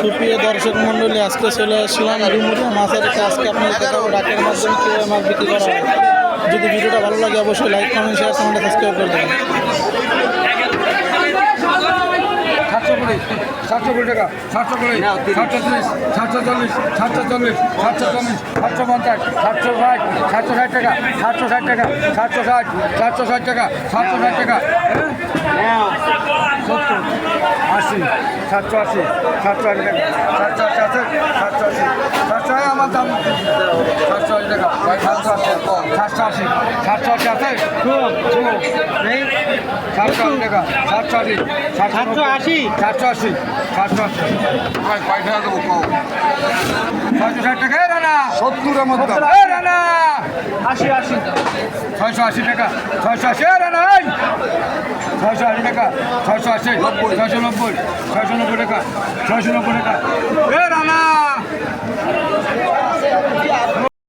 সুপ্রিয় দর্শক মণ্ডলী, আজকে চলে আসলাম ডুমুরিয়া মাছের কাছে। আজকে আপনাদের দেখাবো ডাকের মাধ্যমে কীভাবে মাছ বিক্রি করা হয়। যদি ভিডিওটা ভালো লাগে অবশ্যই লাইক, কমেন্ট, শেয়ার, চ্যানেলটা সাবস্ক্রাইব করে দেবেন। 720 টাকা, 720, 730, 740, 740, 740, 750, 760, 760 টাকা, 760 টাকা, 760, 760 টাকা, 760 টাকা, 70, 80, 780, 780 টাকা, 780 আছে, 780, 780 আমার দাম, 780 টাকা, 780, 780 আছে, 780 টাকা, 780, 780, 780, 780, 660 টাকা, রানা 70 এর মধ্যে, রানা 80, 80, 680 টাকা, 680, রানা 680 টাকা, 680, 690, 690 টাকা, 690 টাকা,